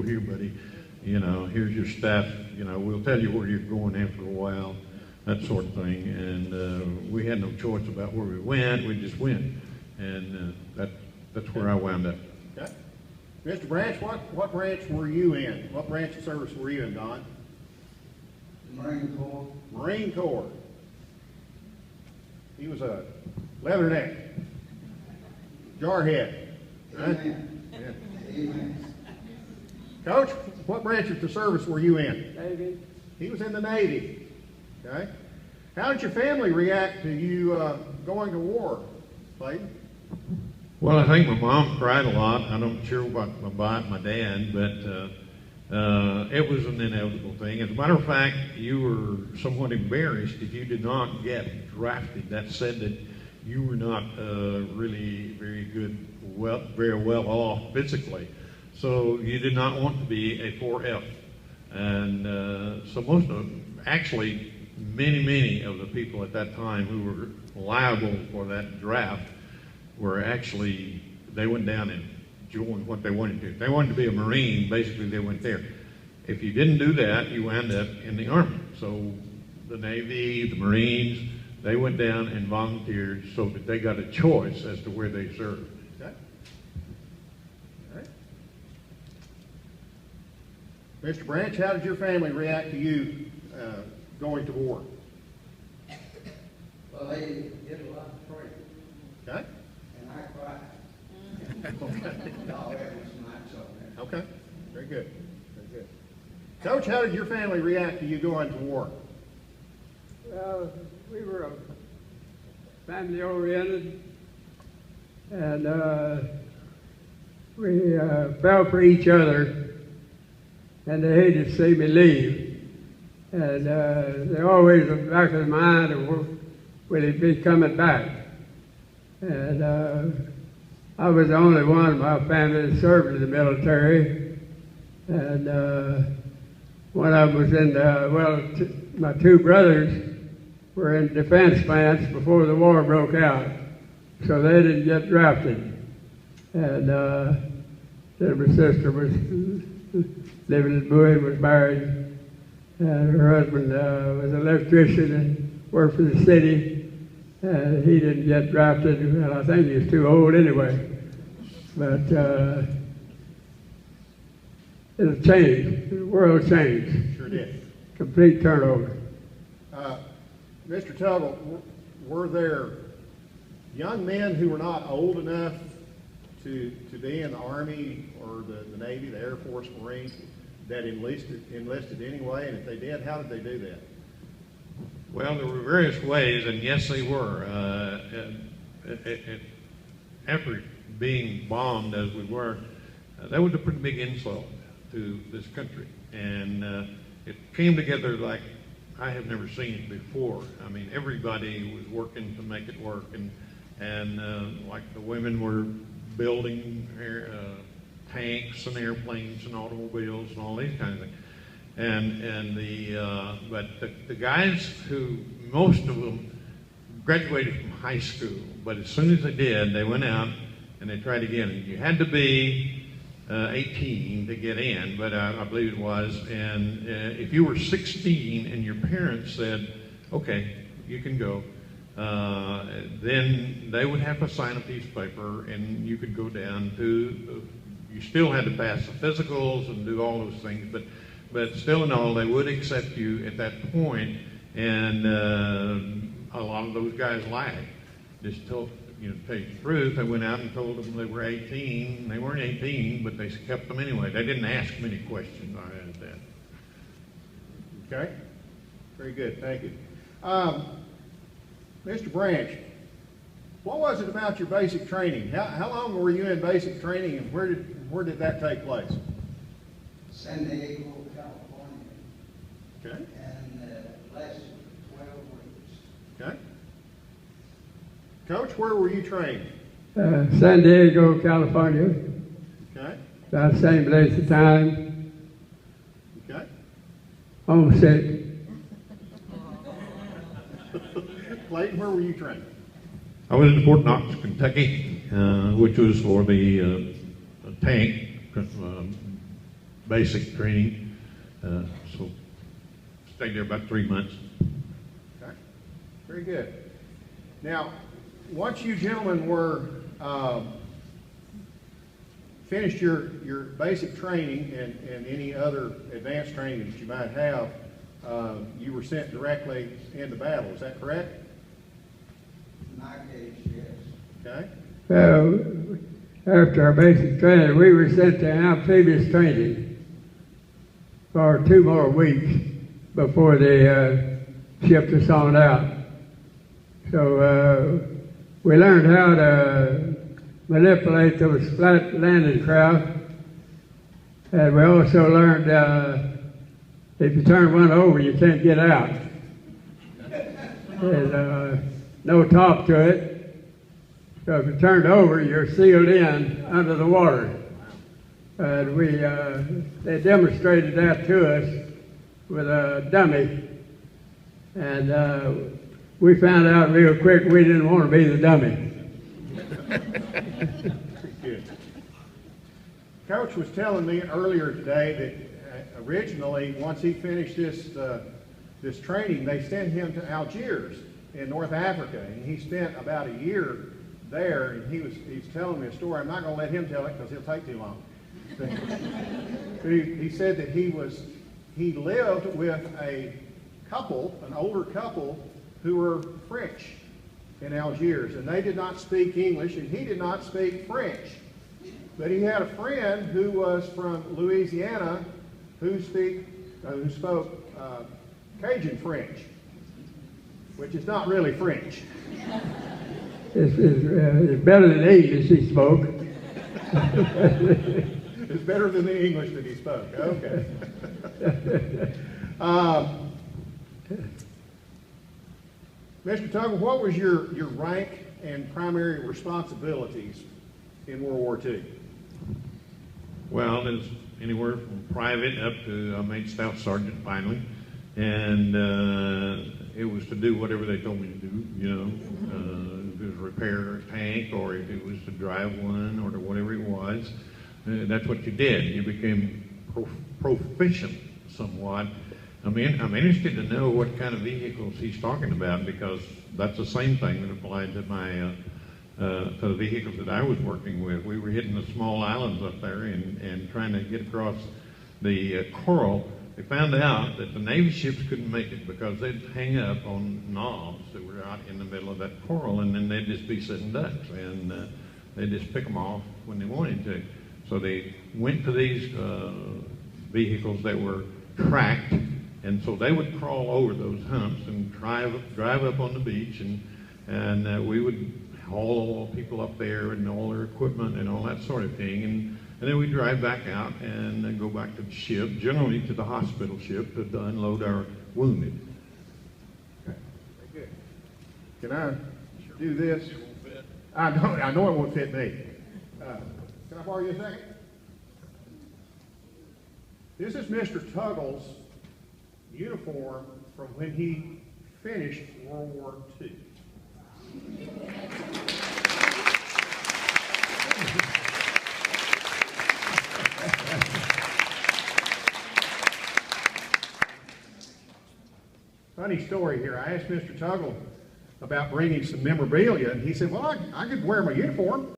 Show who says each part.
Speaker 1: here, buddy. You know, here's your stuff. You know, we'll tell you where you're going after a while, that sort of thing. And we had no choice about where we went. We just went, and that's where I wound up.
Speaker 2: Okay. Mr. Branch, what branch were you in? What branch of service were you in, Don?
Speaker 3: Marine Corps.
Speaker 2: Marine Corps. He was a leatherneck, jarhead. Right?
Speaker 3: Amen.
Speaker 2: Yeah.
Speaker 3: Amen.
Speaker 2: Coach, what branch of the service were you in?
Speaker 4: Navy.
Speaker 2: He was in the Navy. Okay. How did your family react to you going to war, Clayton?
Speaker 1: Well, I think my mom cried a lot. I'm not sure about my dad, but it was an inevitable thing. As a matter of fact, you were somewhat embarrassed if you did not get drafted. That said that you were not really very good, very well off physically. So you did not want to be a 4F. And so most of, actually, many of the people at that time who were liable for that draft were actually, they went down and joined what they wanted to do. If they wanted to be a Marine, basically they went there. If you didn't do that, you wound up in the Army. So the Navy, the Marines, they went down and volunteered so that they got a choice as to where they served.
Speaker 2: Okay. All right. Mr. Branch, how did your family react to you going to war?
Speaker 3: Well, they did a lot of praying,
Speaker 2: Okay.
Speaker 3: and I cried. No, that was not so.
Speaker 2: Okay. Very good. Very good. Coach, how did your family react to you going to war?
Speaker 4: Well, we were family oriented, and we fell for each other, and they hated to see me leave. And they always in the back of their mind, will he be coming back? And I was the only one in my family that served in the military. And one of them was in my two brothers were in defense plants before the war broke out. So they didn't get drafted. And then my sister was living in Bowie and was married. And her husband was an electrician and worked for the city. And he didn't get drafted, and I think he was too old anyway. But it'll change. The world changed.
Speaker 2: Sure did.
Speaker 4: Complete turnover.
Speaker 2: Mr. Tuggle, were there young men who were not old enough to be in the Army or the Navy, the Air Force, Marines, that enlisted anyway? And if they did, how did they do that?
Speaker 1: Well, there were various ways, and yes, they were. After being bombed as we were, that was a pretty big insult to this country. And it came together like I have never seen it before. I mean, everybody was working to make it work, and like the women were building tanks and airplanes and automobiles and all these kinds of things. But the guys who, most of them graduated from high school, but as soon as they did, they went out and they tried again. And you had to be 18 to get in, but I believe it was. And if you were 16 and your parents said, okay, you can go, then they would have to sign a piece of paper and you could go down to, you still had to pass the physicals and do all those things, but still in all, they would accept you at that point, and a lot of those guys lied. Just told, to tell you the truth, they went out and told them they were 18. They weren't 18, but they kept them anyway. They didn't ask many questions on that.
Speaker 2: Okay. Very good. Thank you. Mr. Branch, what was it about your basic training? How long were you in basic training, and where did that take place?
Speaker 3: San Diego, California.
Speaker 2: Okay.
Speaker 3: And lasted 12 weeks.
Speaker 2: Okay. Coach, where were you trained?
Speaker 4: San Diego, California.
Speaker 2: Okay.
Speaker 4: About the same length of time.
Speaker 2: Okay.
Speaker 4: Homesick.
Speaker 2: Clayton, where were you trained?
Speaker 1: I was in Fort Knox, Kentucky, which was for the tank basic training. So stayed there about 3 months.
Speaker 2: Okay, very good. Now, once you gentlemen were finished your basic training and any other advanced training that you might have, you were sent directly into battle. Is that correct?
Speaker 3: In my case, yes.
Speaker 2: Okay.
Speaker 4: After our basic training, we were sent to amphibious training for 2 more weeks before they shipped us on out. So we learned how to manipulate those flat landing craft, and we also learned if you turn one over, you can't get out. There's no top to it. So if you turned over, you're sealed in under the water. And they demonstrated that to us with a dummy. And we found out real quick we didn't want to be the dummy.
Speaker 2: Good. Coach was telling me earlier today that originally, once he finished this training, they sent him to Algiers in North Africa, and he spent about a year there. And he's telling me a story. I'm not going to let him tell it because he'll take too long. But he said that he lived with a couple, an older couple, who were French in Algiers, and they did not speak English, and he did not speak French. But he had a friend who was from Louisiana who spoke Cajun French, which is not really French.
Speaker 4: It's better than English he spoke.
Speaker 2: It's better than the English that he spoke. Okay. Mr. Tuggle, what was your rank and primary responsibilities in World War II?
Speaker 1: Well, it was anywhere from private up to I made staff sergeant finally, and it was to do whatever they told me to do. You know, if it was repair a tank, or if it was to drive one, or to whatever it was, that's what you did. You became proficient somewhat. I mean, I'm interested to know what kind of vehicles he's talking about, because that's the same thing that applied to my to the vehicles that I was working with. We were hitting the small islands up there and trying to get across the coral. They found out that the Navy ships couldn't make it because they'd hang up on knobs that were out in the middle of that coral, and then they'd just be sitting ducks, and they'd just pick them off when they wanted to. So they went to these vehicles that were tracked, and so they would crawl over those humps and drive up on the beach, and we would haul all people up there and all their equipment and all that sort of thing, and then we'd drive back out and then go back to the ship, generally to the hospital ship, to unload our wounded.
Speaker 2: Okay, very good. Can I do this? I know it won't fit me. Can I borrow you a second? This is Mr. Tuggle's uniform from when he finished World War II. Funny story here. I asked Mr. Tuggle about bringing some memorabilia, and he said, well, I could wear my uniform.